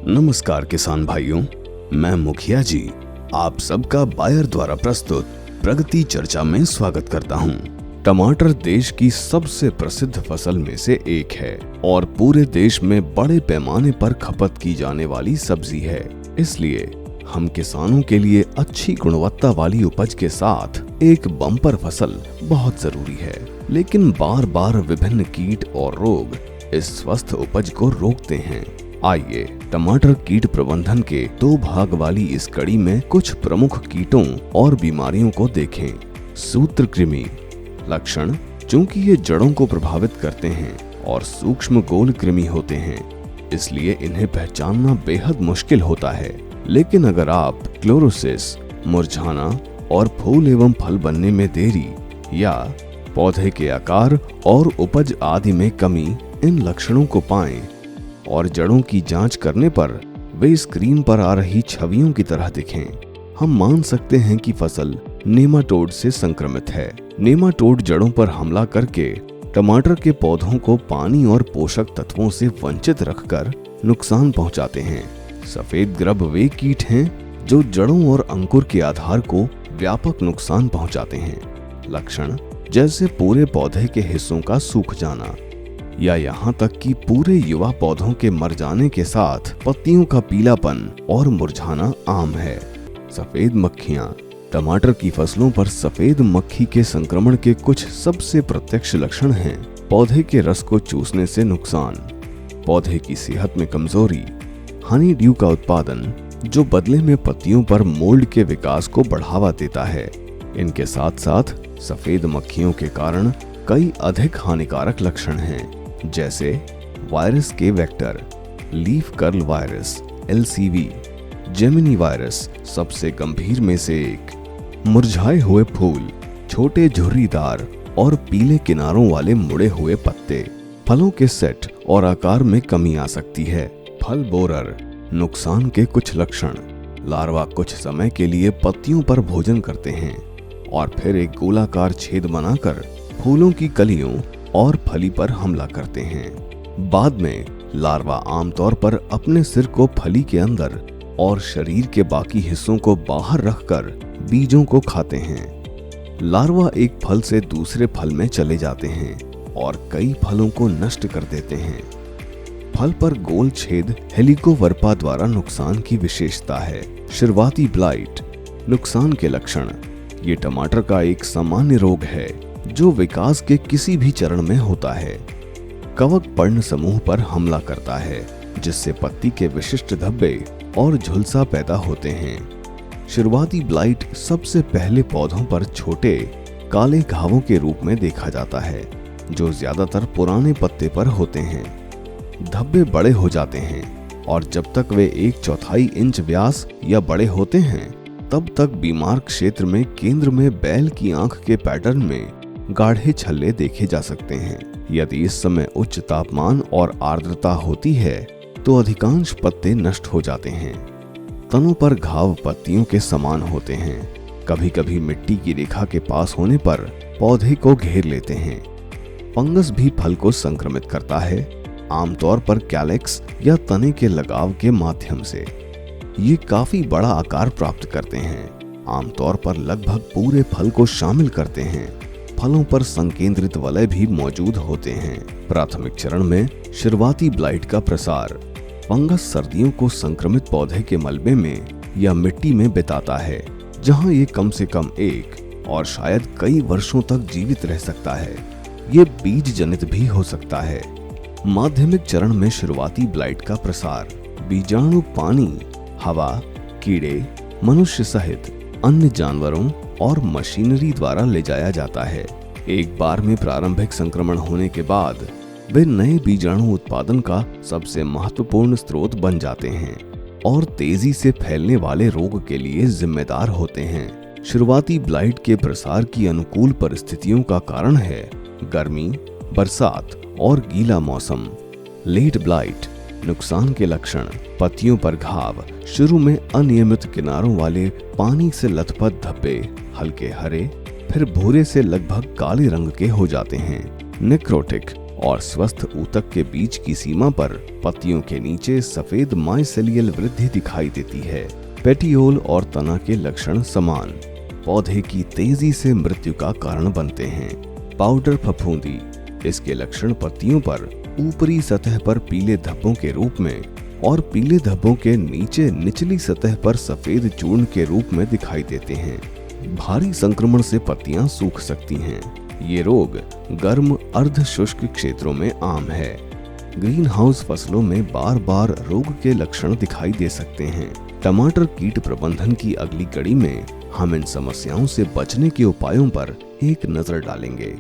नमस्कार किसान भाइयों, मैं मुखिया जी आप सबका बायर द्वारा प्रस्तुत प्रगति चर्चा में स्वागत करता हूं। टमाटर देश की सबसे प्रसिद्ध फसल में से एक है और पूरे देश में बड़े पैमाने पर खपत की जाने वाली सब्जी है। इसलिए हम किसानों के लिए अच्छी गुणवत्ता वाली उपज के साथ एक बम्पर फसल बहुत जरूरी है। लेकिन बार बार विभिन्न कीट और रोग इस स्वस्थ उपज को रोकते हैं। आइए टमाटर कीट प्रबंधन के 2 भाग वाली इस कड़ी में कुछ प्रमुख कीटों और बीमारियों को देखें। सूत्रकृमि लक्षण, चूंकि ये जड़ों को प्रभावित करते हैं और सूक्ष्म गोल कृमि होते हैं, इसलिए इन्हें पहचानना बेहद मुश्किल होता है। लेकिन अगर आप क्लोरोसिस, मुरझाना और फूल एवं फल बनने में देरी या पौधे के आकार और उपज आदि में कमी इन लक्षणों को पाएं और जड़ों की जांच करने पर वे स्क्रीन पर आ रही छवियों की तरह दिखें, हम मान सकते हैं कि फसल नेमाटोड से संक्रमित है। नेमाटोड जड़ों पर हमला करके टमाटर के पौधों को पानी और पोषक तत्वों से वंचित रखकर नुकसान पहुंचाते हैं। सफेद ग्रब वे कीट हैं जो जड़ों और अंकुर के आधार को व्यापक नुकसान पहुंचाते हैं। लक्षण जैसे पूरे पौधे के हिस्सों का सूख जाना या यहाँ तक कि पूरे युवा पौधों के मर जाने के साथ पत्तियों का पीलापन और मुरझाना आम है। सफेद मक्खियाँ टमाटर की फसलों पर सफेद मक्खी के संक्रमण के कुछ सबसे प्रत्यक्ष लक्षण हैं। पौधे के रस को चूसने से नुकसान, पौधे की सेहत में कमजोरी, हनी ड्यू का उत्पादन जो बदले में पत्तियों पर मोल्ड के विकास को बढ़ावा देता है। इनके साथ साथ सफेद मक्खियों के कारण कई अधिक हानिकारक लक्षण हैं, जैसे वायरस के vector, leaf curl virus LCV, Gemini virus सबसे गंभीर में से एक, मुरझाए हुए फूल, छोटे झुर्रीदार और पीले किनारों वाले मुड़े हुए पत्ते, फलों के सेट और आकार में कमी आ सकती है। फल बोरर नुकसान के कुछ लक्षण, लार्वा कुछ समय के लिए पत्तियों पर भोजन करते हैं और फिर एक गोलाकार छेद बनाकर फूलों की कलियों और फली पर हमला करते हैं। बाद में लार्वा आमतौर पर अपने सिर को फली के अंदर और शरीर के बाकी हिस्सों को बाहर रखकर बीजों को खाते हैं। लार्वा एक फल से दूसरे फल में चले जाते हैं और कई फलों को नष्ट कर देते हैं। फल पर गोल छेद हेलिकोवर्पा द्वारा नुकसान की विशेषता है। शुरुआती ब्लाइट नुकसान के लक्षण, ये टमाटर का एक सामान्य रोग है जो विकास के किसी भी चरण में होता है। कवक पर्ण समूह पर हमला करता है जिससे पत्ती के विशिष्ट धब्बे और झुलसा पैदा होते हैं। शुरुआती ब्लाइट सबसे पहले पौधों पर छोटे काले घावों के रूप में देखा जाता है जो ज्यादातर पुराने पत्ते पर होते हैं। धब्बे बड़े हो जाते हैं और जब तक वे 1/4 इंच व्यास या बड़े होते हैं तब तक बीमार क्षेत्र में केंद्र में बैल की आंख के पैटर्न में गाढ़े छल्ले देखे जा सकते हैं। यदि इस समय उच्च तापमान और आर्द्रता होती है तो अधिकांश पत्ते नष्ट हो जाते हैं। तनों पर घाव पत्तियों के समान होते हैं। कभी कभी मिट्टी की रेखा के पास होने पर पौधे को घेर लेते हैं। फंगस भी फल को संक्रमित करता है, आमतौर पर कैलेक्स या तने के लगाव के माध्यम से। ये काफी बड़ा आकार प्राप्त करते हैं, आमतौर पर लगभग पूरे फल को शामिल करते हैं। फलों पर संकेंद्रित वलय भी मौजूद होते हैं। प्राथमिक चरण में शुरुआती ब्लाइट का प्रसार, फंगस सर्दियों को संक्रमित पौधे के मलबे में या मिट्टी में बिताता है जहां ये कम से कम 1 और शायद कई वर्षों तक जीवित रह सकता है। ये बीज जनित भी हो सकता है। माध्यमिक चरण में शुरुआती ब्लाइट का प्रसार बीजाणु पानी, हवा, कीड़े, मनुष्य सहित अन्य जानवरों और मशीनरी द्वारा ले जाया जाता है। एक बार में प्रारंभिक संक्रमण होने के बाद वे नए बीजाणु उत्पादन का सबसे महत्वपूर्ण स्रोत बन जाते हैं और तेजी से फैलने वाले रोग के लिए जिम्मेदार होते हैं। शुरुआती ब्लाइट के प्रसार की अनुकूल परिस्थितियों का कारण है गर्मी, बरसात और गीला मौसम। लेट ब्लाइट नुकसान के लक्षण, पत्तियों पर घाव, शुरू में अनियमित किनारों वाले पानी से लथपथ धब्बे, हल्के हरे फिर भूरे से लगभग काले रंग के हो जाते हैं। नेक्रोटिक और स्वस्थ ऊतक के बीच की सीमा पर पत्तियों के नीचे सफेद माइसेलियल वृद्धि दिखाई देती है। पेटियोल और तना के लक्षण समान, पौधे की तेजी से मृत्यु का कारण बनते हैं। पाउडर फफूंदी, इसके लक्षण पत्तियों पर ऊपरी सतह पर पीले धब्बों के रूप में और पीले धब्बों के नीचे निचली सतह पर सफेद चूर्ण के रूप में दिखाई देते हैं। भारी संक्रमण से पत्तियां सूख सकती हैं। ये रोग गर्म अर्ध शुष्क क्षेत्रों में आम है। ग्रीन हाउस फसलों में बार बार रोग के लक्षण दिखाई दे सकते हैं। टमाटर कीट प्रबंधन की अगली कड़ी में हम इन समस्याओं से बचने के उपायों पर एक नजर डालेंगे।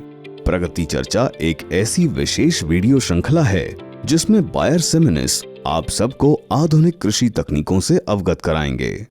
प्रगति चर्चा एक ऐसी विशेष वीडियो श्रृंखला है जिसमें बायर सेमिनिस आप सबको आधुनिक कृषि तकनीकों से अवगत कराएंगे।